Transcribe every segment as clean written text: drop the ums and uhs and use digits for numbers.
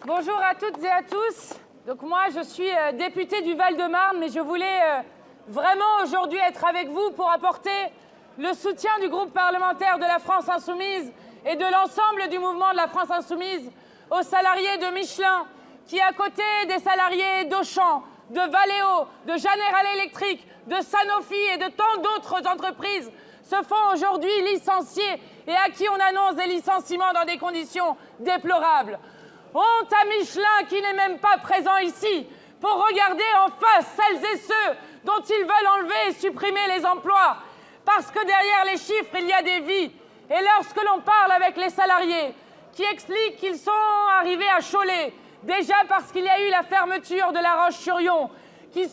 Bonjour à toutes et à tous. Donc moi, je suis députée du Val-de-Marne, mais je voulais vraiment aujourd'hui être avec vous pour apporter le soutien du groupe parlementaire de la France Insoumise et de l'ensemble du mouvement de la France Insoumise aux salariés de Michelin qui, à côté des salariés d'Auchan, de Valeo, de General Electric, de Sanofi et de tant d'autres entreprises, se font aujourd'hui licencier et à qui on annonce des licenciements dans des conditions déplorables. Honte à Michelin qui n'est même pas présent ici pour regarder en face celles et ceux dont ils veulent enlever et supprimer les emplois. Parce que derrière les chiffres, il y a des vies. Et lorsque l'on parle avec les salariés qui expliquent qu'ils sont arrivés à Cholet, déjà parce qu'il y a eu la fermeture de la Roche-sur-Yon, qui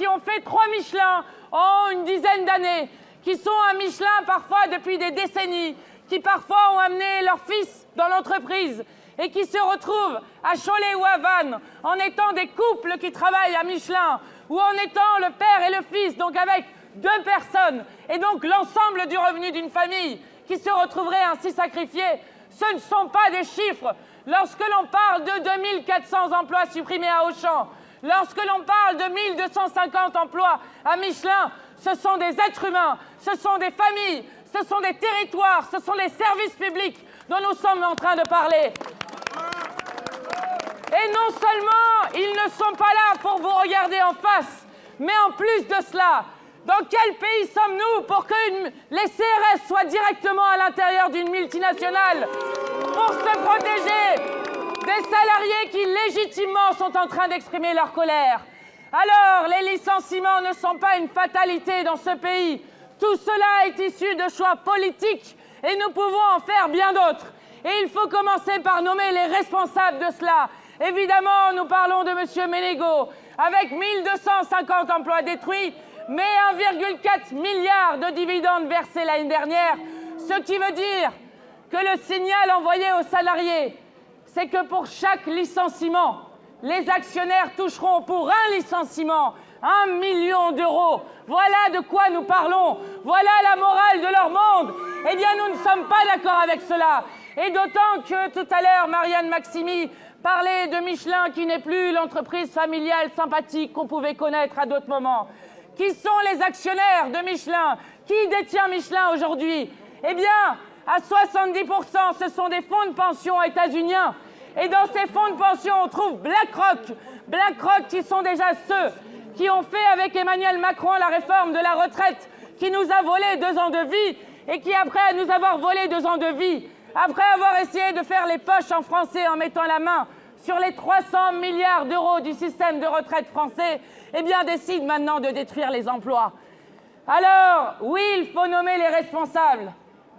ont fait 3 Michelin en une dizaine d'années, qui sont à Michelin parfois depuis des décennies, qui parfois ont amené leur fils dans l'entreprise et qui se retrouvent à Cholet ou à Vannes en étant des couples qui travaillent à Michelin ou en étant le père et le fils, donc avec 2 personnes et donc l'ensemble du revenu d'une famille qui se retrouverait ainsi sacrifiés, ce ne sont pas des chiffres. Lorsque l'on parle de 2400 emplois supprimés à Auchan, lorsque l'on parle de 1250 emplois à Michelin, ce sont des êtres humains, ce sont des familles, ce sont des territoires, ce sont des services publics dont nous sommes en train de parler. Et non seulement ils ne sont pas là pour vous regarder en face, mais en plus de cela, dans quel pays sommes-nous pour que les CRS soient directement à l'intérieur d'une multinationale pour se protéger des salariés qui légitimement sont en train d'exprimer leur colère? Alors, les licenciements ne sont pas une fatalité dans ce pays. Tout cela est issu de choix politiques et nous pouvons en faire bien d'autres. Et il faut commencer par nommer les responsables de cela. Évidemment, nous parlons de M. Ménégo, avec 1250 emplois détruits, mais 1,4 milliard de dividendes versés l'année dernière. Ce qui veut dire que le signal envoyé aux salariés, c'est que pour chaque licenciement, les actionnaires toucheront pour un licenciement 1 million d'euros. Voilà de quoi nous parlons. Voilà la morale de leur monde. Eh bien, nous ne sommes pas d'accord avec cela. Et d'autant que tout à l'heure, Marianne Maximi parlait de Michelin qui n'est plus l'entreprise familiale sympathique qu'on pouvait connaître à d'autres moments. Qui sont les actionnaires de Michelin? Qui détient Michelin aujourd'hui? Eh bien, à 70%, ce sont des fonds de pension états-uniens. Et dans ces fonds de pension, on trouve BlackRock. BlackRock qui sont déjà ceux qui ont fait avec Emmanuel Macron la réforme de la retraite, qui nous a volé 2 ans de vie et qui, après nous avoir volé 2 ans de vie, après avoir essayé de faire les poches en français en mettant la main sur les 300 milliards d'euros du système de retraite français, eh bien, décide maintenant de détruire les emplois. Alors, oui, il faut nommer les responsables.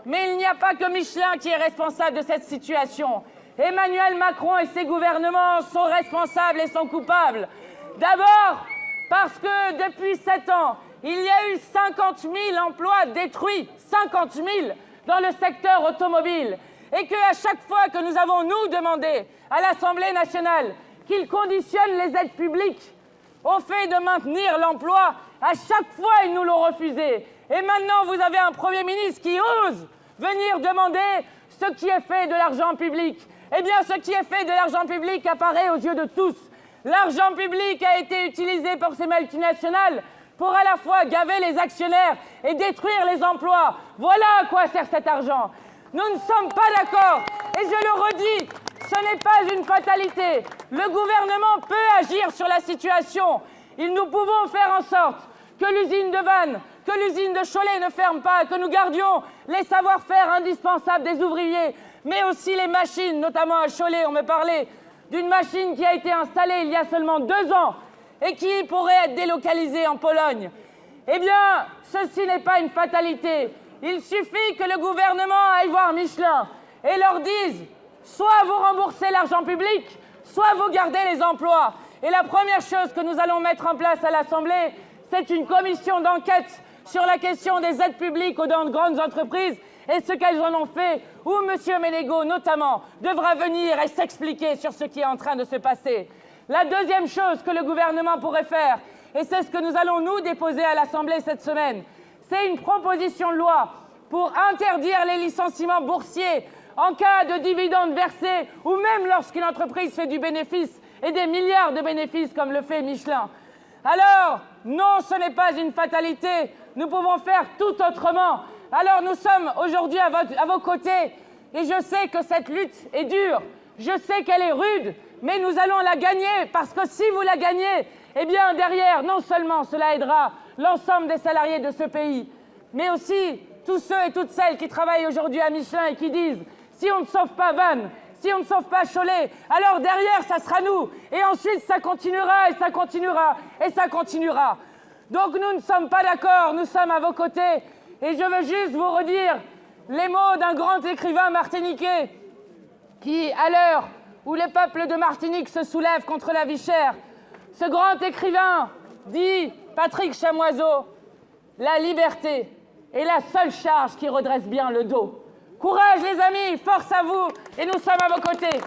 Mais il n'y a pas que Michelin qui est responsable de cette situation. Emmanuel Macron et ses gouvernements sont responsables et sont coupables. D'abord, parce que depuis 7 ans, il y a eu 50 000 emplois détruits, 50 000 dans le secteur automobile. Et qu'à chaque fois que nous avons, nous, demandé à l'Assemblée nationale qu'ils conditionnent les aides publiques au fait de maintenir l'emploi, à chaque fois, ils nous l'ont refusé. Et maintenant, vous avez un Premier ministre qui ose venir demander ce qui est fait de l'argent public. Eh bien, ce qui est fait de l'argent public apparaît aux yeux de tous. L'argent public a été utilisé par ces multinationales pour à la fois gaver les actionnaires et détruire les emplois. Voilà à quoi sert cet argent. Nous ne sommes pas d'accord. Et je le redis, ce n'est pas une fatalité. Le gouvernement peut agir sur la situation. Nous pouvons faire en sorte que l'usine de Vannes, que l'usine de Cholet ne ferme pas, que nous gardions les savoir-faire indispensables des ouvriers, mais aussi les machines, notamment à Cholet. On me parlait d'une machine qui a été installée il y a seulement 2 ans et qui pourrait être délocalisée en Pologne. Eh bien, ceci n'est pas une fatalité. Il suffit que le gouvernement aille voir Michelin et leur dise soit vous remboursez l'argent public, soit vous gardez les emplois. Et la première chose que nous allons mettre en place à l'Assemblée, c'est une commission d'enquête sur la question des aides publiques aux grandes entreprises et ce qu'elles en ont fait, où M. Ménégo, notamment, devra venir et s'expliquer sur ce qui est en train de se passer. La deuxième chose que le gouvernement pourrait faire, et c'est ce que nous allons nous déposer à l'Assemblée cette semaine, c'est une proposition de loi pour interdire les licenciements boursiers en cas de dividendes versés ou même lorsqu'une entreprise fait du bénéfice et des milliards de bénéfices comme le fait Michelin. Alors, non, ce n'est pas une fatalité. Nous pouvons faire tout autrement. Alors, nous sommes aujourd'hui à vos côtés. Et je sais que cette lutte est dure. Je sais qu'elle est rude. Mais nous allons la gagner. Parce que si vous la gagnez, eh bien, derrière, non seulement cela aidera l'ensemble des salariés de ce pays, mais aussi tous ceux et toutes celles qui travaillent aujourd'hui à Michelin et qui disent « si on ne sauve pas Vannes, si on ne sauve pas Cholet, alors derrière, ça sera nous. Et ensuite, ça continuera, et ça continuera, et ça continuera. » Donc nous ne sommes pas d'accord, nous sommes à vos côtés. Et je veux juste vous redire les mots d'un grand écrivain martiniquais qui, à l'heure où les peuples de Martinique se soulèvent contre la vie chère, ce grand écrivain dit, Patrick Chamoiseau, « La liberté est la seule charge qui redresse bien le dos. » Courage les amis, force à vous, et nous sommes à vos côtés.